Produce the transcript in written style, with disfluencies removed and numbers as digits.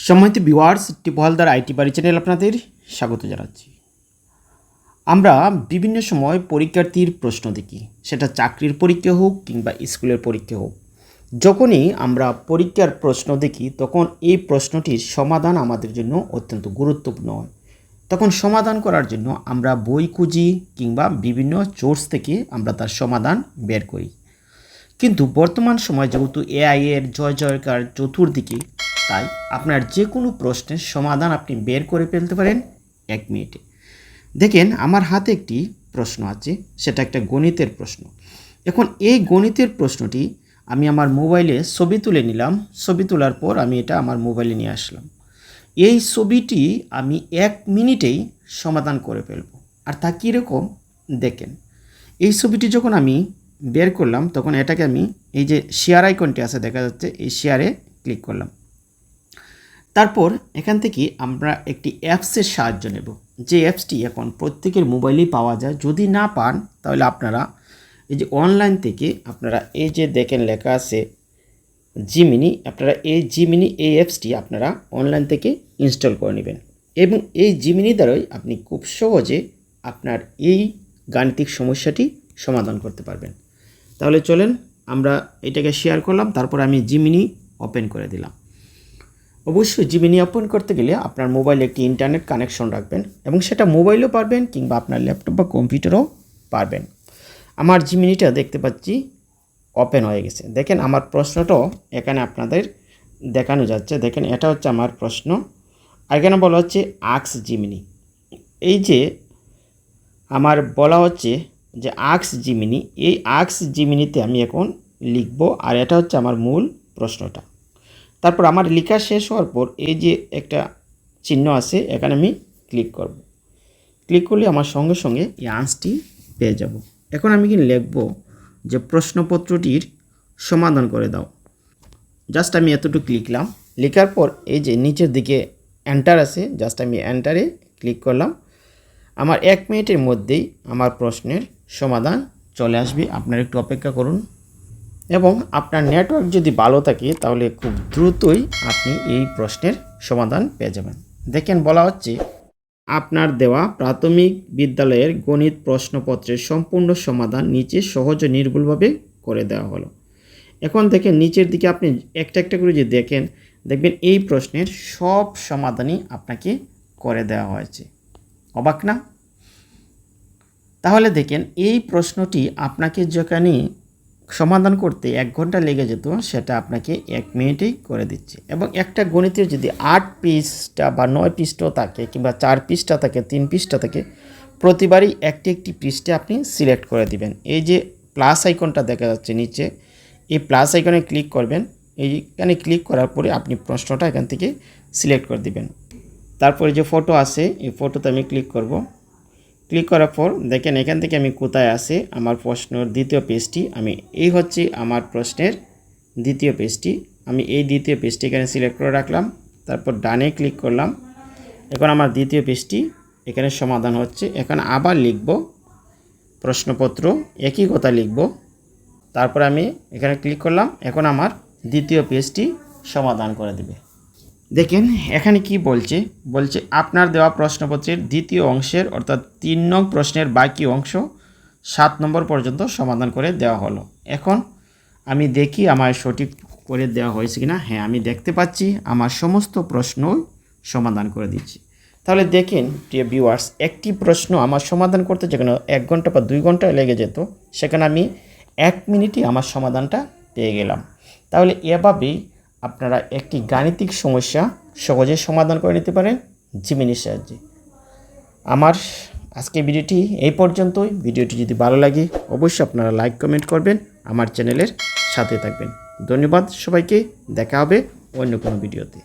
সম্মানিত viewers, Tipu Haldar IT বাড়ি channel আপনাদের স্বাগত জানাচ্ছি। আমরা বিভিন্ন সময় পরীক্ষার্থীর প্রশ্ন দেখি, সেটা চাকরির পরীক্ষা হোক কিংবা স্কুলের পরীক্ষা হোক। যখনই আমরা পরীক্ষার প্রশ্ন দেখি তখন এই প্রশ্নটির সমাধান আমাদের জন্য অত্যন্ত গুরুত্বপূর্ণ হয়। তখন সমাধান করার জন্য আমরা বই খুঁজি কিংবা বিভিন্ন সোর্স থেকে আমরা তার সমাধান বের করি। কিন্তু বর্তমান সময় যেহেতু এআই এর জয় জয়কার চতুর্দিকে, তাই আপনার যে কোনো প্রশ্নের সমাধান আপনি বের করে ফেলতে পারেন 1 মিনিটে। দেখেন, আমার হাতে একটি প্রশ্ন আছে, সেটা একটা গণিতের প্রশ্ন। এখন এই গণিতের প্রশ্নটি আমি আমার মোবাইলে ছবি তুলে নিলাম। ছবি তোলার পর আমি এটা আমার মোবাইলে নিয়ে আসলাম। এই ছবিটি আমি 1 মিনিটেই সমাধান করে ফেলব। আর তা কীরকম দেখেন, এই ছবিটি যখন আমি বের করলাম তখন এটাকে আমি এই যে শেয়ার আইকনটি আছে দেখা যাচ্ছে, এই শেয়ারে ক্লিক করলাম। তারপর এখান থেকে আমরা একটি অ্যাপসের সাহায্য নেব, যে অ্যাপসটি এখন প্রত্যেকের মোবাইলেই পাওয়া যায়। যদি না পান তাহলে আপনারা এই যে অনলাইন থেকে আপনারা এই যে দেখেন লেখা আছে জিমিনি, আপনারা এই জিমিনি এই অ্যাপসটি আপনারা অনলাইন থেকে ইনস্টল করে নেবেন এবং এই জিমিনি দ্বারাই আপনি খুব সহজে আপনার এই গাণিতিক সমস্যাটি সমাধান করতে পারবেন। তাহলে চলেন আমরা এটাকে শেয়ার করলাম, তারপর আমি জিমিনি ওপেন করে দিলাম। অবশ্যই জিমিনি ওপেন করতে গেলে আপনার মোবাইলে একটি ইন্টারনেট কানেকশন রাখবেন এবং সেটা মোবাইলেও পারবেন কিংবা আপনার ল্যাপটপ বা কম্পিউটারও পারবেন। আমার জিমিনিটা দেখতে পাচ্ছি ওপেন হয়ে গেছে। দেখেন আমার প্রশ্নটাও এখানে আপনাদের দেখানো যাচ্ছে। দেখেন এটা হচ্ছে আমার প্রশ্ন, এখানে বলা হচ্ছে আস্ক জিমিনি। এই যে আমার বলা হচ্ছে যে আস্ক জিমিনি, এই আস্ক জিমিনিতে আমি এখন লিখব, আর এটা হচ্ছে আমার মূল প্রশ্নটা। তারপর আমার লেখা শেষ হওয়ার পর এই যে একটা চিহ্ন আছে, এখানে আমি ক্লিক করব। ক্লিক করলে আমার সঙ্গে সঙ্গে এই আনসারটি পেয়ে যাব। এখন আমি কি লিখব যে প্রশ্নপত্রটির সমাধান করে দাও। জাস্ট আমি এতটুকু লিখলাম। লেখার পর এই যে নিচের দিকে এন্টার আছে, জাস্ট আমি এন্টারে ক্লিক করলাম। আমার 1 মিনিটের মধ্যেই আমার প্রশ্নের সমাধান চলে আসবে। আপনারা একটু অপেক্ষা করুন এবং আপনার নেটওয়ার্ক যদি ভালো থাকে তাহলে খুব দ্রুতই আপনি এই প্রশ্নের সমাধান পেয়ে যাবেন। দেখেন বলা হচ্ছে আপনার দেওয়া প্রাথমিক বিদ্যালয়ের গণিত প্রশ্নপত্রের সম্পূর্ণ সমাধান নিচে সহজ ও নির্ভুলভাবে করে দেওয়া হলো। এখন দেখেন নিচের দিকে আপনি একটা একটা করে যদি দেখেন, দেখবেন এই প্রশ্নের সব সমাধানই আপনাকে করে দেওয়া হয়েছে। অবাক না? তাহলে দেখেন এই প্রশ্নটি আপনাকে যেখানে সমাধান করতে 1 ঘন্টা লেগে যেত সেটা আপনাকে 1 মিনিটেই করে দিচ্ছে। এবং একটা গণিতের যদি 8 পৃষ্ঠা বা 9 পৃষ্ঠা থাকে কিংবা 4 পৃষ্ঠা থাকে, 3 পৃষ্ঠা থাকে, প্রতিবারই একটি একটি পৃষ্ঠা আপনি সিলেক্ট করে দিবেন। এই যে প্লাস আইকনটা দেখা যাচ্ছে নিচে, এই প্লাস আইকনে ক্লিক করবেন। এইখানে ক্লিক করার পরে আপনি প্রশ্নটা এখান থেকে সিলেক্ট করে দিবেন। তারপরে যে ফটো আছে এই ফটোতে আমি ক্লিক করব। ক্লিক করার পর দেখেন এখান থেকে আমি কোথায় আছে আমার প্রশ্নের দ্বিতীয় পেজটি, আমি এই হচ্ছে আমার প্রশ্নের দ্বিতীয় পেজটি। আমি এই দ্বিতীয় পেজটি এখানে সিলেক্ট করে রাখলাম। তারপর ডানে ক্লিক করলাম। এখন আমার দ্বিতীয় পেজটি এখানে সমাধান হচ্ছে। এখন আবার লিখব প্রশ্নপত্র, একই কথা লিখব। তারপর আমি এখানে ক্লিক করলাম। এখন আমার দ্বিতীয় পেজটি সমাধান করে দেবে। দেখেন এখানে কি বলছে আপনার দেওয়া প্রশ্নপত্রের দ্বিতীয় অংশের অর্থাৎ 3 নং প্রশ্নের বাকি অংশ 7 নম্বর পর্যন্ত সমাধান করে দেওয়া হলো। এখন আমি দেখি আমার সঠিক করে দেওয়া হয়েছে কিনা। হ্যাঁ, আমি দেখতে পাচ্ছি আমার সমস্ত প্রশ্ন সমাধান করে দিচ্ছি। তাহলে দেখেন প্রিয় ভিউয়ার্স, একটি প্রশ্ন আমার সমাধান করতে যেখানে 1 ঘন্টা বা 2 ঘন্টা লেগে যেত, সেখানে আমি 1 মিনিটে আমার সমাধানটা পেয়ে গেলাম। তাহলে এভাবেই আপনারা একটি গাণিতিক সমস্যা সহজে সমাধান করে নিতে পারেন জিমিনির সাহায্যে। আমার আজকে ভিডিওটি এই পর্যন্তই। ভিডিওটি যদি ভালো লাগে অবশ্যই আপনারা লাইক কমেন্ট করবেন, আমার চ্যানেলের সাথে থাকবেন। ধন্যবাদ সবাইকে, দেখা হবে অন্য কোনো ভিডিওতে।